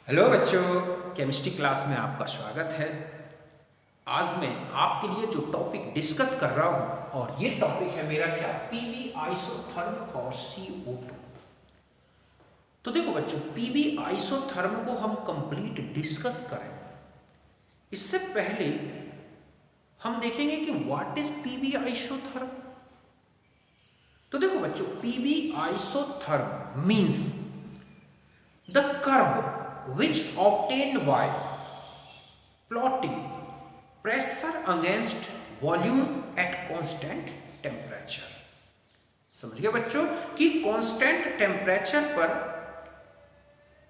Hello बच्चों, chemistry class में आपका स्वागत है। आज मैं आपके लिए जो टॉपिक डिस्कस कर रहा हूँ और ये टॉपिक है मेरा क्या, पीवी आइसोथर्म और CO2। तो देखो बच्चों, पीवी आइसोथर्म को हम कंप्लीट डिस्कस करें इससे पहले हम देखेंगे कि व्हाट इज पीवी आइसोथर्म। तो देखो बच्चों, PV isotherm means the curve which obtained by plotting pressure against volume at constant temperature। समझ गए बच्चों कि कांस्टेंट टेम्परेचर पर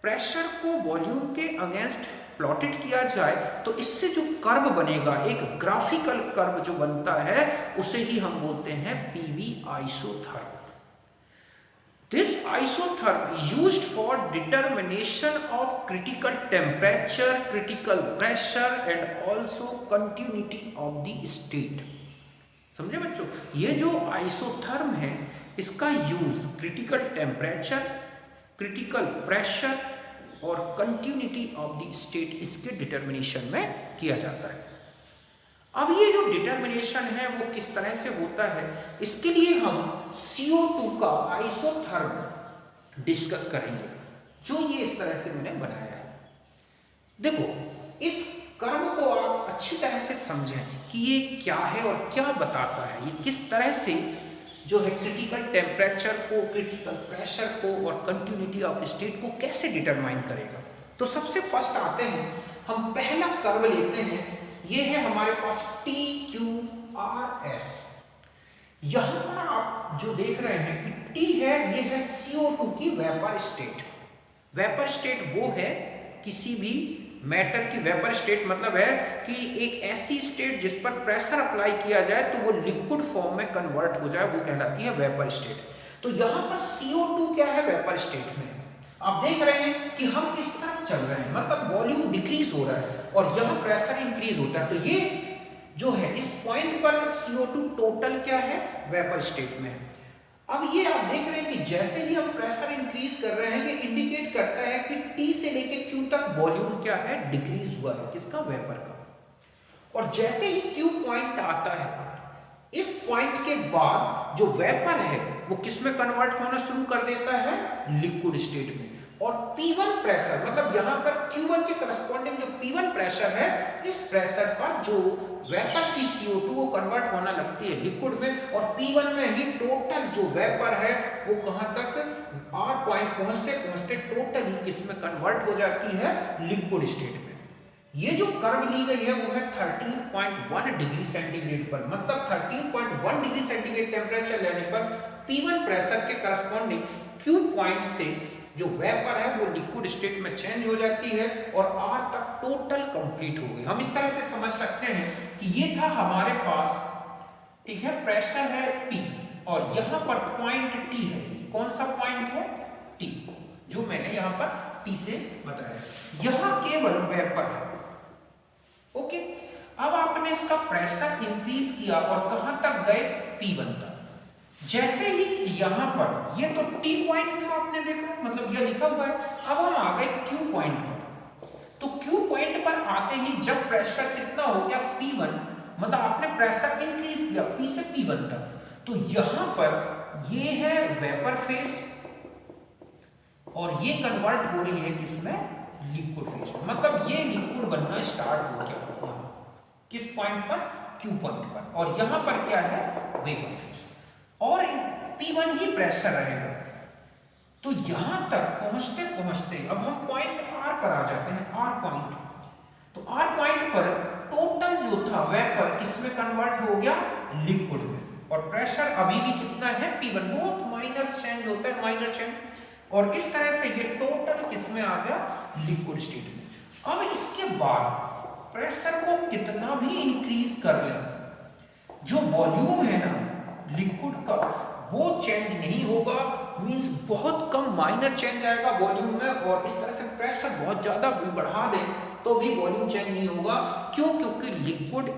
प्रेशर को वॉल्यूम के अगेंस्ट प्लॉटेड किया जाए तो इससे जो कर्व बनेगा, एक ग्राफिकल कर्व जो बनता है, उसे ही हम बोलते हैं PV isotherm. This isotherm is used for determination of critical temperature, critical pressure and also continuity of the state। समझे बच्चों, ये जो आइसोथर्म है इसका use critical temperature, critical pressure और कंटिन्यूटी ऑफ द स्टेट, इसके डिटर्मिनेशन में किया जाता है। अब ये जो डिटर्मिनेशन है वो किस तरह से होता है, इसके लिए हम CO2 का आइसोथर्म डिस्कस करेंगे, जो ये इस तरह से मैंने बनाया है। देखो, इस कर्व को आप अच्छी तरह से समझें कि ये क्या है और क्या बताता है, ये किस तरह से जो है क्रिटिकल टेम्परेचर को, क्रिटिकल प्रेशर को और कंटिन्यूटी ऑफ स्टेट को कैसे डिटरमाइन करेगा। तो सबसे फर्स्ट आते हैं, हम पहला कर्व लेते हैं, ये है हमारे पास TQRS। यहां पर आप जो देख रहे हैं कि T है, ये है CO2 की वेपर स्टेट। वेपर स्टेट वो है किसी भी मैटर की वेपर स्टेट, मतलब है कि एक ऐसी स्टेट जिस पर प्रेशर अप्लाई किया जाए तो वो लिक्विड फॉर्म में कन्वर्ट हो जाए, वो कहलाती है वेपर स्टेट। तो यहां पर CO2 क्या है, वेपर स्टेट में। आप देख रहे हैं कि हम इस तरफ चल रहे हैं, मतलब वॉल्यूम डिक्रीज हो रहा है और यहां प्रेशर इंक्रीज होता है। तो ये जो है इस पॉइंट पर CO2 टोटल क्या है, वेपर स्टेट में है। अब ये आप देख रहे हैं कि जैसे ही हम प्रेशर इंक्रीज कर रहे हैं, ये इंडिकेट करता है कि T से लेके Q तक वॉल्यूम क्या है, डिक्रीज हुआ है, किसका, वेपर का। और जैसे ही Q पॉइंट आता है, इस पॉइंट के बाद जो वेपर है वो किस में कन्वर्ट होना शुरू कर देता है, लिक्विड स्टेट में। और P1 प्रेशर, मतलब यहां पर Q1 के करस्पॉन्डिंग जो P1 प्रेशर है, इस प्रेशर पर जो वेपर की CO2 वो कन्वर्ट होना लगती है लिक्विड में, और P1 में ही टोटल जो वेपर है वो कहां तक, R पॉइंट पहुंचते पहुंचते टोटल ही किस में कन्वर्ट हो जाती है, लिक्विड स्टेट में। ये जो कर्व ली गई है वो है 13.1 डिग्री सेंटीग्रेड पर, मतलब 13.1 डिग्री सेंटीग्रेड टेम्परेचर लेने पर P1 प्रेशर के करस्पॉन्डिंग Q पॉइंट से जो वेपर है वो लिक्विड स्टेट में चेंज हो जाती है और R तक टोटल कंप्लीट हो गई। हम इस तरह से समझ सकते हैं कि ये था हमारे पास, ठीक है, प्रेशर है P और यहां पर पॉइंट T है। कौन सा पॉइंट है, T, जो मैंने यहां पर T से बताया। यहां केवल वेपर है, ओके। अब आपने इसका प्रेशर इंक्रीज किया और कहां तक गए, P1 तक। जैसे ही यहां पर, ये तो T पॉइंट था, आपने देखा, मतलब ये लिखा हुआ है। अब हम आ गए Q पॉइंट पर। तो Q पॉइंट पर आते ही जब प्रेशर कितना हो गया, P1, मतलब आपने प्रेशर इंक्रीज किया P से P1 तक, तो यहां पर ये है वेपर फेज और ये कन्वर्ट हो रही है किसमें, लिक्विड फेज में। मतलब ये लिक्विड बनना स्टार्ट हो गया किस पॉइंट पर, Q पॉइंट पर, और यहां पर क्या है, वेपर फेज, और P1 ही प्रेशर रहेगा। तो यहां तक पहुंचते पहुंचते अब हम पॉइंट R पर आ जाते हैं, R पॉइंट। तो R पॉइंट पर टोटल जो था वेपर किसमें कन्वर्ट हो गया, लिक्विड में, और प्रेशर अभी भी कितना है, P1, बहुत माइनर चेंज होता है, माइनर चेंज, और इस तरह से ये टोटल किसमें आ गया, लिक्विड स्टेट में। अब इसके बाद प्रेशर को कितना भी इंक्रीज कर ले, जो वॉल्यूम है ना लिक्विड का, वो चेंज नहीं होगा, मींस बहुत कम माइनर चेंज आएगा वॉल्यूम में, और इस तरह से प्रेशर बहुत ज्यादा भी बढ़ा दे तो भी वॉल्यूम चेंज नहीं होगा। क्यों, क्योंकि लिक्विड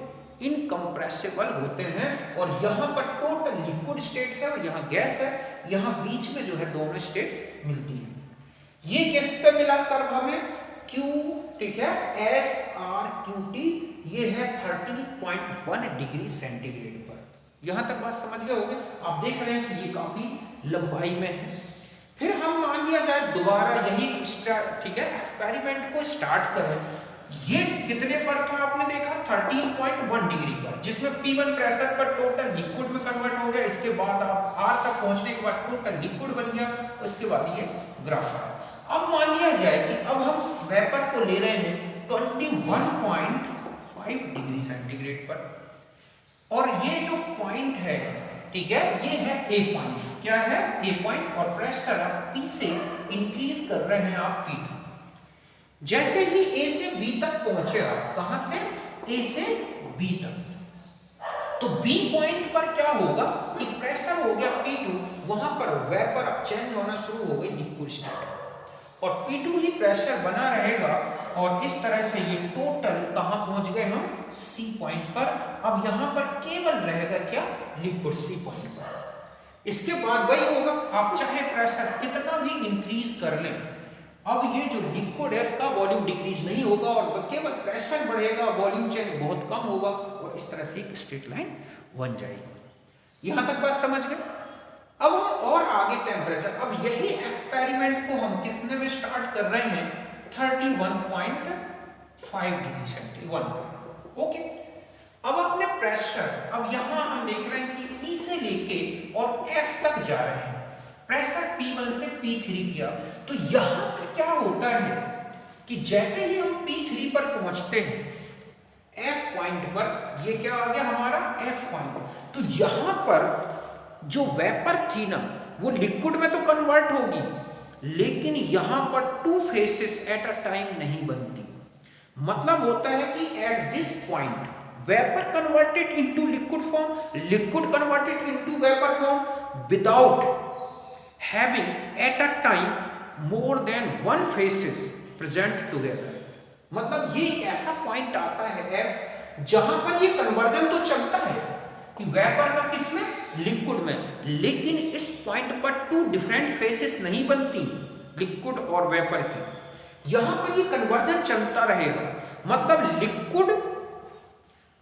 इनकम्प्रेसिबल होते हैं, और यहां पर टोटल लिक्विड स्टेट है और यहां गैस है, यहां बीच में जो है दोनों स्टेट्स मिलती हैं। ये किस पे मिला कर्व हमें, Q, ठीक है, SRQT, ये है 13.1 डिग्री सेंटीग्रेड पर। यहां तक बात समझ गए होंगे। आप देख रहे हैं कि ये काफी लंबाई में है। फिर हम मान लिया जाए दोबारा यही ठीक है एक्सपेरिमेंट को स्टार्ट करें। ये कितने पर था आपने देखा, 13.1 डिग्री पर, जिसमें P1 प्रेशर पर टोटल लिक्विड में कन्वर्ट हो गया। इसके बाद आप R तक पहुंचने के बाद टोटल लिक्विड बन गया। उसके बाद ये ग्राफ आया। अब मान लिया जाए कि अब हम वेपर को ले रहे हैं 21.5 डिग्री सेंटीग्रेड पर, और ये जो पॉइंट है, ठीक है, ये है ए पॉइंट। क्या है? ए पॉइंट। और प्रेशर आप P से इंक्रीज कर रहे हैं आप P2। जैसे ही A से B तक पहुंचे, आप कहां से? A से B तक, तो B पॉइंट पर क्या होगा कि प्रेशर हो गया P2, वहां पर वेपर अब चेंज होना शुरू हो गई लिक्विड स्टेट, और P2 ही प्रेशर बना रहेगा। और इस तरह से ये टोटल कहां पहुंच गए हम? C पॉइंट पर। अब यहां पर केवल रहेगा क्या? लिक्विड C पॉइंट पर। इसके बाद वही होगा, आप चाहे प्रेशर कितना भी इंक्रीज कर लें, अब ये जो लिक्विड है इसका वॉल्यूम डिक्रीज नहीं होगा, और केवल प्रेशर बढ़ेगा, वॉल्यूम चेंज बहुत कम होगा, और इस तरह से एक स्ट्रेट लाइन बन जाएगी। यहां तक बात समझ गए। अब हम और आगे टेम्परेचर, अब यही एक्सपेरिमेंट को हम किसने में स्टार्ट कर रहे हैं? 31.5 डिग्री सेंटीग्रेड। ओके, अब आपने प्रेशर, अब यहां हम देख रहे हैं कि E से लेके और F तक जा रहे हैं, प्रेशर P1 से P3 किया। तो यहां पर क्या होता है कि जैसे ही हम P3 पर पहुंचते हैं, F पॉइंट पर, ये क्या आ गया हमारा? F point. तो यहां पर जो वेपर थी ना, वो लिक्विड में तो कन्वर्ट होगी, लेकिन यहां पर two phases at a time नहीं बनती। मतलब होता है कि at this point vapour converted into liquid form, liquid converted into vapour form without having at a time more than one phases present together. मतलब ये एक ऐसा पॉइंट आता है F, जहां पर ये कन्वर्जन तो चलता है कि वेपर का किसमें? लिक्विड में, लेकिन इस पॉइंट पर टू डिफरेंट फेसेस नहीं बनती लिक्विड और वेपर की। यहां पर ये कन्वर्जन चलता रहेगा। मतलब लिक्विड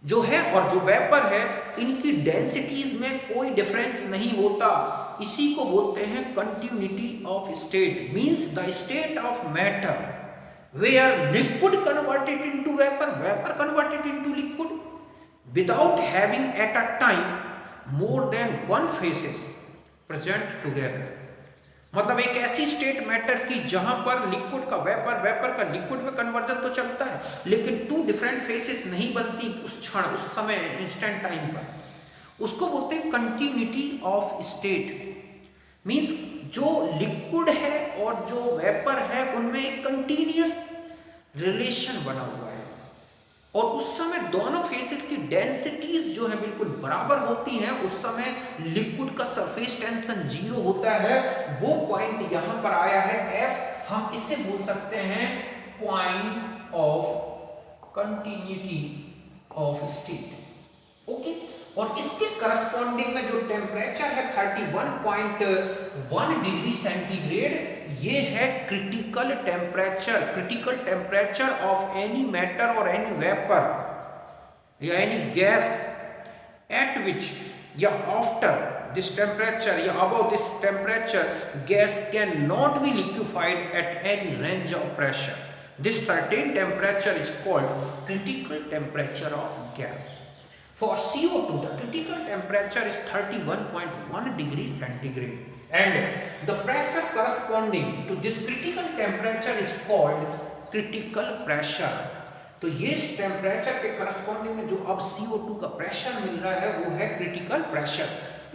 जो है और जो वेपर है, इनकी डेंसिटीज में कोई डिफरेंस नहीं होता। इसी को बोलते हैं continuity of state, means the state of matter where liquid converted into vapour, vapour converted into liquid without having at a time more than one phases present together। मतलब एक ऐसी स्टेट मैटर की जहां पर लिक्विड का vapour, vapour का liquid में conversion तो चलता है, लेकिन टू डिफरेंट फेसेस नहीं बनती उस क्षण, उस समय, इंस्टेंट टाइम पर। उसको बोलते हैं कंटिन्यूटी ऑफ स्टेट। मींस जो लिक्विड है और जो वेपर है, उनमें एक कंटिन्यूअस रिलेशन बना हुआ है, और उस समय दोनों फेसेस की डेंसिटीज जो है बिल्कुल बराबर होती हैं। उस समय लिक्विड का सरफेस टेंशन 0 होता है। वो पॉइंट यहां पर आया है F, हम इसे बोल सकते हैं point of continuity of state. Okay, और इसके करस्पॉन्डिंग में जो टेम्परेचर है 31.1 डिग्री सेंटीग्रेड, ये है critical temperature. Critical temperature of any matter और एनी वेपर या एनी गैस एट विच या आफ्टर दिस टेम्परेचर या above this temperature gas can not be liquefied at any range of pressure. This certain temperature is called critical temperature of gas. For CO2, the critical temperature is 31.1 degree centigrade, and the pressure corresponding to this critical temperature is called critical pressure। तो ये इस temperature के corresponding में जो अब CO2 का pressure मिल रहा है, वो है क्रिटिकल प्रेशर।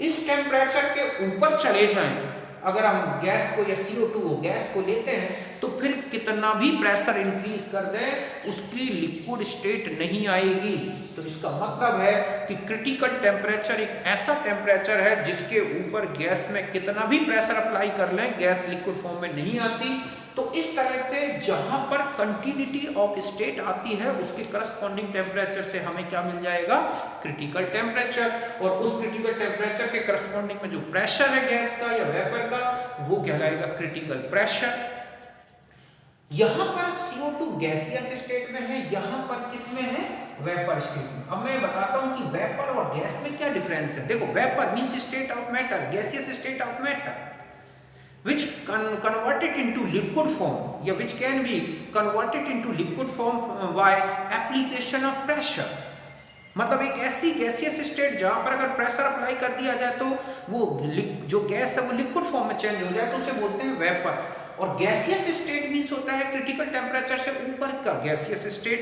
इस टेम्परेचर के ऊपर चले जाएं, अगर हम गैस को या CO2 को गैस को लेते हैं, तो फिर कितना भी प्रेशर इंक्रीज कर दें, उसकी लिक्विड स्टेट नहीं आएगी। तो इसका मतलब है कि क्रिटिकल टेम्परेचर एक ऐसा टेम्परेचर है जिसके ऊपर गैस में कितना भी प्रेशर अप्लाई कर लें, गैस लिक्विड फॉर्म में नहीं आती। तो इस तरह से जहां पर कंटिन्यूटी ऑफ स्टेट आती है, उसके करस्पॉन्डिंग टेम्परेचर से हमें क्या मिल जाएगा? Critical temperature. और उस क्रिटिकल टेम्परेचर के करस्पॉन्डिंग में जो प्रेशर है गैस का या वेपर का, वो कहलाएगा क्रिटिकल प्रेशर। यहां पर CO2 गैसियस स्टेट में है, यहां पर किस में है, वेपर स्टेट में। अब मैं बताता हूं कि वेपर और गैस में क्या डिफरेंस है। देखो, vapour means state of matter, gaseous state of matter which converted into liquid form या which can be converted into liquid form by application of pressure। मतलब एक ऐसी गैसियस स्टेट जहां पर अगर प्रेशर अप्लाई कर दिया जाए तो वो जो गैस है वो लिक्विड फॉर्म में चेंज हो जाए तो उसे बोलते हैं वेपर। और गैसियस स्टेट मींस होता है क्रिटिकल टेम्परेचर से ऊपर का गैसियस स्टेट,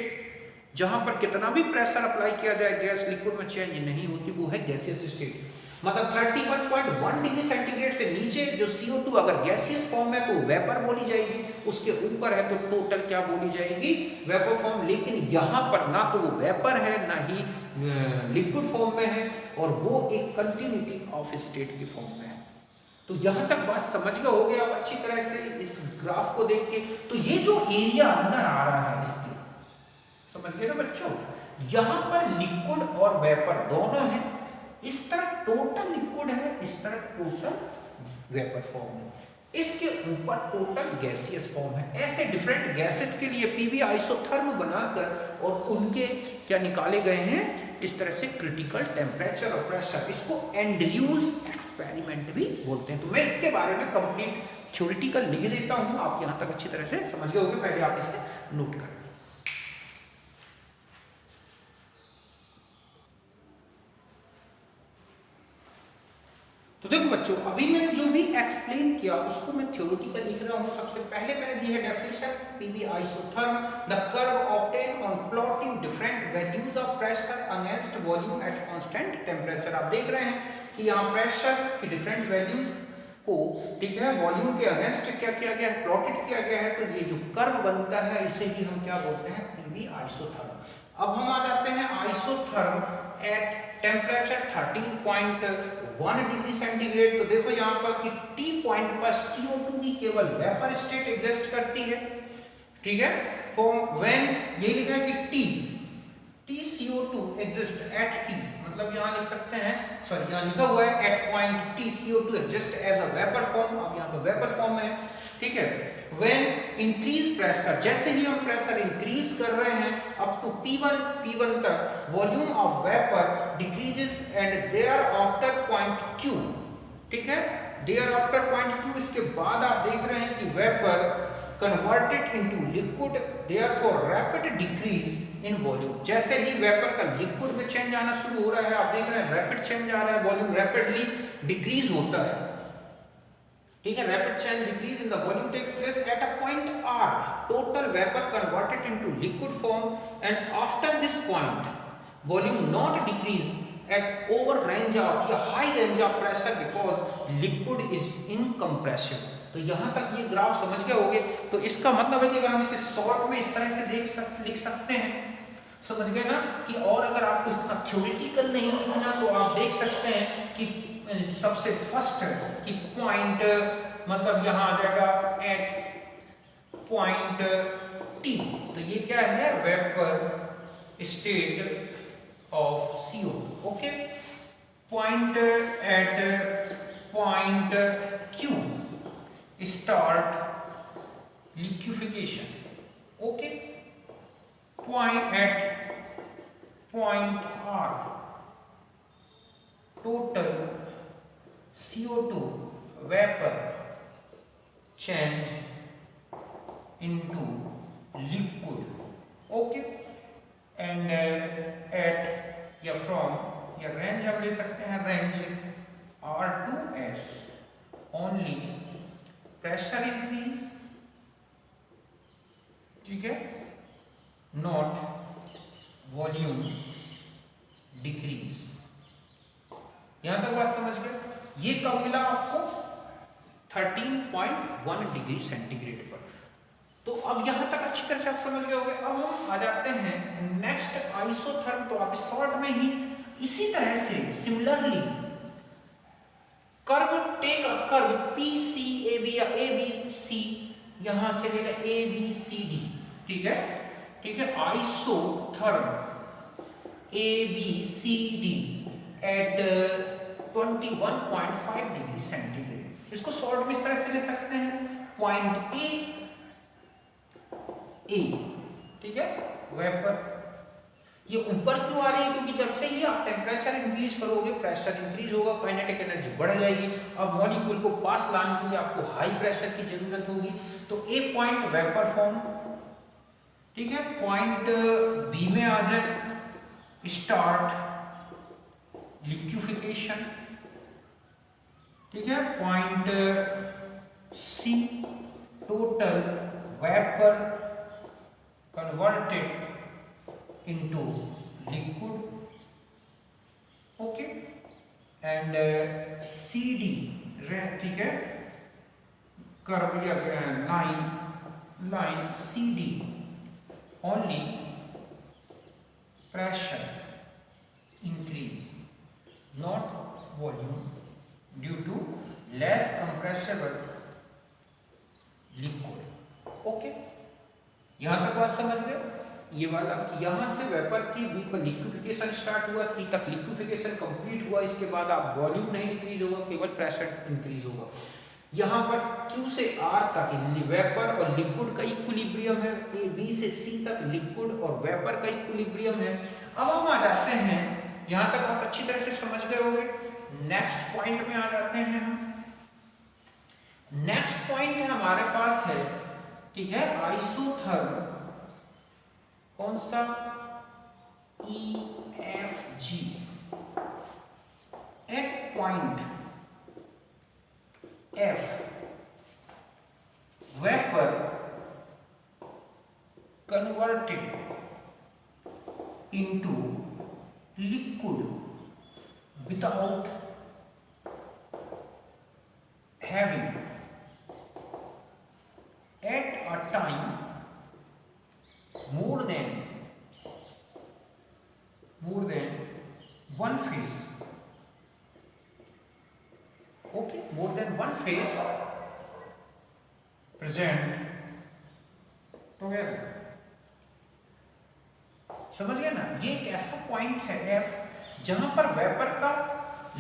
जहां पर कितना भी प्रेशर अप्लाई किया जाए गैस लिक्विड में चेंज नहीं होती, वो है गैसियस स्टेट। मतलब 31.1 डिग्री सेंटीग्रेड से नीचे जो CO2 अगर गैसियस फॉर्म है तो वेपर बोली जाएगी, उसके ऊपर है तो टोटल क्या बोली जाएगी, वेपर फॉर्म। लेकिन यहाँ पर ना तो वो वेपर है ना ही लिक्विड फॉर्म में है, और वो एक कंटिन्यूटी ऑफ स्टेट के फॉर्म में है। तो यहाँ तक बात समझ गए होगे आप अच्छी तरह से इस ग्राफ को देख के। तो ये जो एरिया अंदर आ रहा है इसके, समझ गए ना बच्चों, यहाँ पर लिक्विड और वेपर दोनों है, इस तरफ टोटल लिक्विड है, इस तरफ टोटल वेपर फॉर्म है, इसके ऊपर टोटल गैसियस फॉर्म है। ऐसे डिफरेंट गैसेस के लिए पीवी आइसोथर्म बनाकर और उनके क्या निकाले गए हैं, इस तरह से क्रिटिकल टेम्परेचर और प्रेशर। इसको एंड्रयूज एक्सपेरिमेंट भी बोलते हैं। तो मैं इसके बारे में कंप्लीट थ्योरेटिकल लिख देता हूं, आप यहां तक अच्छी तरह से समझ गए होंगे, पहले आप इसे नोट करें। तो देखो बच्चों, अभी मैंने जो भी एक्सप्लेन किया उसको मैं थ्योरेटिकल लिख रहा हूँ। सबसे पहले मैंने दी है definition, PV isotherm the curve obtain on plotting different values of pressure against volume at constant temperature. आप देख रहे हैं कि यहाँ प्रेशर की डिफरेंट वैल्यूज को, ठीक है, वॉल्यूम के अगेंस्ट क्या किया गया है, प्लॉटेड किया गया है। तो ये जो कर्व बनता है इसे ही हम क्या बोलते हैं, पीवी आइसोथर्म। अब हम आ जाते हैं isotherm at temperature 13.1 degree centigrade. तो देखो यहाँ पर कि T पॉइंट पर CO2 की केवल वेपर स्टेट एग्जिस्ट करती है, ठीक है। फॉर व्हेन ये लिखा है कि T CO2 exist at T, मतलब यहाँ लिख सकते हैं, सॉरी यहाँ लिखा हुआ है at point T CO2 exist as a vapour form. अब यहाँ पर वेपर फॉर्म में, ठीक है। व्हेन इंक्रीज प्रेशर, जैसे ही हम प्रेशर इंक्रीज कर रहे हैं अप टू P1 तक, volume of vapour decreases and thereafter point Q, ठीक है, देयर आफ्टर पॉइंट Q, इसके बाद आप देख रहे हैं कि vapour converted into liquid, therefore rapid decrease in volume. जैसे ही वेपर का लिक्विड में चेंज आना शुरू हो रहा है, आप देख रहे हैं रैपिड चेंज आ रहा है, वॉल्यूम रैपिडली डिक्रीज होता है, ठीक है। Rapid change decrease in the volume takes place at a point R, total vapour converted into liquid form, and after this point volume not decrease at over range of या high range of pressure because liquid is incompressible. तो यहां तक ये graph समझ गए होगे। तो इसका मतलब है कि अगर हम इसे शॉर्ट में इस तरह से लिख सकते हैं, समझ गए ना, कि और अगर आपको इतना थ्योरेटिकल नहीं लिखना तो आप देख सकते हैं कि सबसे फर्स्ट कि पॉइंट, मतलब यहां आ जाएगा एट पॉइंट T। तो ये क्या है, vapour state of CO2, okay. Point at point Q start liquefaction, okay. Point at point R total CO2 vapor change into liquid, okay, and at या from या range हम ले सकते हैं, range R2S only pressure increase, ठीक है, not volume decrease। यहां तक बात समझ गए। ये कब मिला आपको, 13.1 डिग्री सेंटीग्रेड पर। तो अब यहां तक अच्छी तरह से आप समझ गए होंगे। अब हम आ जाते हैं नेक्स्ट आइसोथर्म। तो आप शॉर्ट में ही इसी तरह से similarly curve, take a curve PCAB या ABC, यहां से लेकर ABCD, ठीक है, ठीक है, isotherm ABCD at 21.5 degree centigrade. इसको शॉर्ट में इस तरह से ले सकते हैं, पॉइंट A ए, ठीक है। वेपर ये ऊपर क्यों आ रही है? क्योंकि जब से ही आप टेम्परेचर इंक्रीज करोगे प्रेशर इंक्रीज होगा, काइनेटिक एनर्जी बढ़ जाएगी। अब मॉलिक्यूल को पास लाने के लिए आपको हाई प्रेशर की जरूरत होगी। तो ए पॉइंट वेपर फॉर्म, ठीक है। पॉइंट बी में आ जाए स्टार्ट लिक्विफिकेशन, ठीक है। Point C total vapour converted into liquid, okay, and CD, ठीक है, कर्व या line CD only pressure increase, not volume, due to less compressible liquid, okay। यहां तक बात समझ गए? ये वाला यहाँ से वेपर की बी पर लिक्विफिकेशन स्टार्ट हुआ, सी तक लिक्विफिकेशन कंप्लीट हुआ, इसके बाद आप वॉल्यूम नहीं इंक्रीज होगा, केवल प्रेशर इंक्रीज होगा। यहाँ पर क्यू से आर तक वेपर और लिक्विड का इक्विलिब्रियम है, ए बी से सी तक लिक्विड और वेपर का इक्विलिब्रियम है। अब हम आ जाते हैं, यहाँ तक आप अच्छी तरह से समझ गए होंगे। नेक्स्ट पॉइंट में आ जाते हैं हम। नेक्स्ट पॉइंट हमारे पास है, ठीक है, आइसोथर्म, कौन सा? EFG। At point F vapour converted into liquid without having at a time more than one phase, okay, more than one phase present together। समझ गया ना? ये एक ऐसा पॉइंट है F जहां पर वेपर का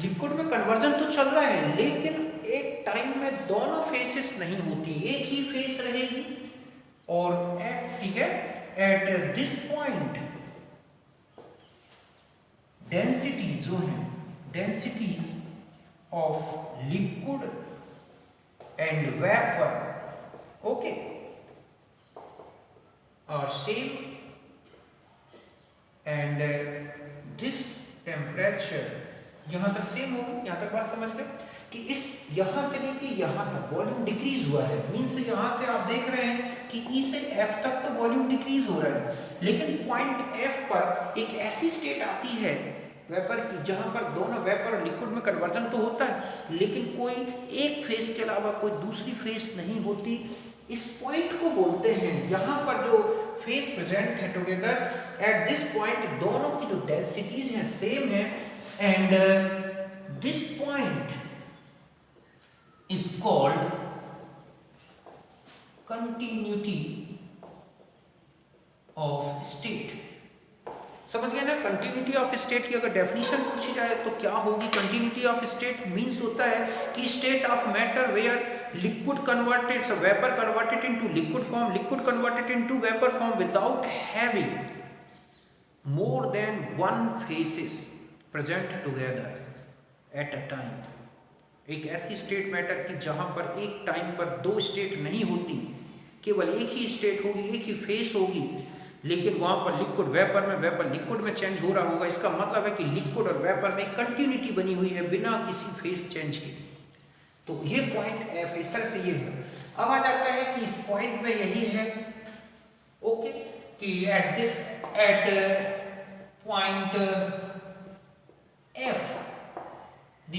लिक्विड में कन्वर्जन तो चल रहा है, लेकिन एक टाइम में दोनों फेसेस नहीं होती, एक ही फेस रहेगी। और ठीक है, एट दिस पॉइंट डेंसिटी जो है, densities of liquid and vapour, okay, are same and this temperature यहां तक सेम होगी। यहां तक बात समझ गए कि इस यहां से लेके यहां तक वॉल्यूम डिक्रीज हुआ है, मींस यहां से आप देख रहे हैं कि E से F तक तो वॉल्यूम डिक्रीज हो रहा है, लेकिन पॉइंट F पर एक ऐसी स्टेट आती है वेपर की जहां पर दोनों वेपर और लिक्विड में कन्वर्जन तो होता है, लेकिन कोई एक फेस के अलावा कोई दूसरी फेस नहीं होती। इस पॉइंट को बोलते हैं, यहां पर जो फेस प्रेजेंट है टुगेदर एट दिस पॉइंट, दोनों की जो डेंसिटीज हैं सेम है, and this point is called continuity of state। समझ गए ना? कंटिन्यूटी ऑफ स्टेट की अगर डेफिनेशन पूछी जाए तो क्या होगी? कंटिन्यूटी ऑफ स्टेट मींस होता है कि state of matter where liquid converted, so vapour converted into liquid form, liquid converted into vapour form without having more than one phases present together at a time. एक ऐसी state matter की जहां पर एक time पर दो state नहीं होती, केवल एक ही स्टेट होगी, एक ही फेस होगी, लेकिन वहां पर लिक्विड वेपर में, वेपर लिक्विड में चेंज हो रहा होगा। इसका मतलब है कि लिक्विड और वेपर में कंटिन्यूटी बनी हुई है बिना किसी फेस चेंज के। तो ये पॉइंट F इस तरह से ये है। अब आ जाता है कि इस पॉइंट में यही है, ओके, कि at point F the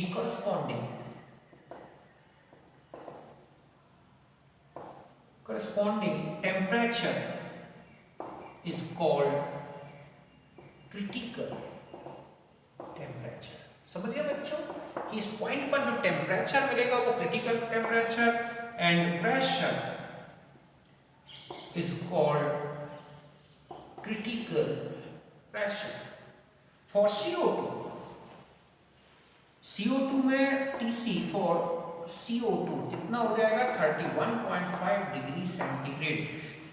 corresponding temperature is called critical temperature। समझ गए बच्चों कि इस पॉइंट पर जो टेम्परेचर मिलेगा वो critical temperature, and pressure is called critical pressure for CO2। CO2 में TC फॉर CO2 कितना हो जाएगा? 31.5 डिग्री सेंटीग्रेड।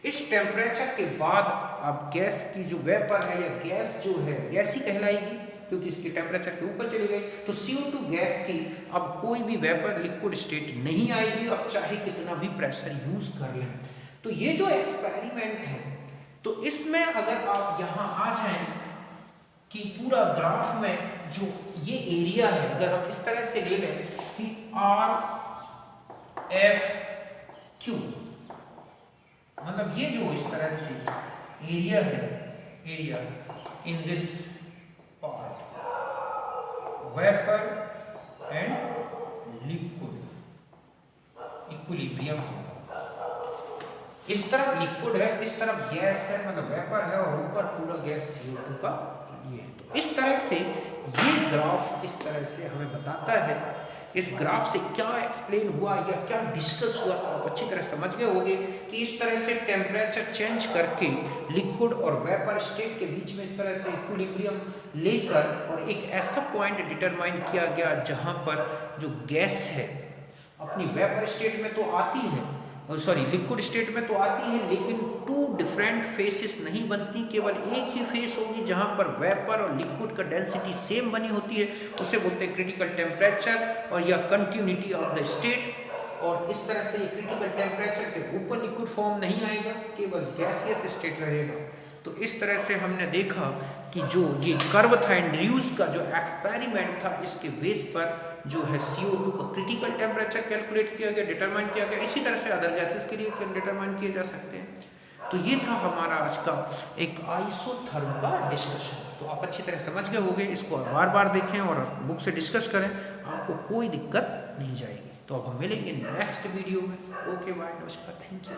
इस टेम्परेचर के बाद अब गैस की जो वेपर है या गैस जो है गैस ही कहलाएगी, क्योंकि इसके टेम्परेचर के ऊपर चली गई। तो CO2 गैस की अब कोई भी वेपर लिक्विड स्टेट नहीं आएगी, अब चाहे कितना भी प्रेशर यूज कर लें। तो ये जो एक्सपेरिमेंट है, तो इसमें अगर आप यहाँ आ जाएं कि पूरा ग्राफ में जो ये एरिया है, अगर हम इस तरह से ले लें कि RFQ, मतलब ये जो इस तरह से एरिया है, area in this part vapour and liquid equilibrium, इस तरफ लिक्विड है, इस तरफ गैस है, मतलब वेपर है, और ऊपर पूरा गैस CO2 का ये है। तो इस तरह से ये ग्राफ इस तरह से हमें बताता है। इस ग्राफ से क्या एक्सप्लेन हुआ या क्या डिस्कस हुआ, तो आप अच्छी तरह समझ गए होंगे कि इस तरह से टेम्परेचर चेंज करके लिक्विड और वेपर स्टेट के बीच में इस तरह से इक्विलिब्रियम लेकर और एक ऐसा पॉइंट डिटरमाइन किया गया जहां पर जो गैस है अपनी वेपर स्टेट में तो आती है, लिक्विड स्टेट में तो आती है, लेकिन टू डिफरेंट फेसेस नहीं बनती, केवल एक ही फेस होगी जहां पर वेपर और लिक्विड का डेंसिटी सेम बनी होती है। उसे बोलते हैं क्रिटिकल टेम्परेचर और या कंटिन्यूटी ऑफ द स्टेट। और इस तरह से ये क्रिटिकल टेम्परेचर के ऊपर लिक्विड फॉर्म नहीं आएगा, केवल गैसियस स्टेट रहेगा। तो इस तरह से हमने देखा कि जो ये कर्व था एंड्रयूज का जो एक्सपेरिमेंट था, इसके बेस पर जो है CO2 का क्रिटिकल टेम्परेचर कैलकुलेट किया गया, डिटरमाइन किया गया। इसी तरह से अदर गैसेस के लिए डिटरमाइन किए जा सकते हैं। तो ये था हमारा आज का एक आइसोथर्म का डिस्कशन। तो आप अच्छी तरह समझ गए होंगे, इसको बार बार देखें और बुक से डिस्कस करें, आपको कोई दिक्कत नहीं जाएगी। तो अब हम मिलेंगे नेक्स्ट वीडियो में। ओके बाय, नमस्कार, थैंक यू।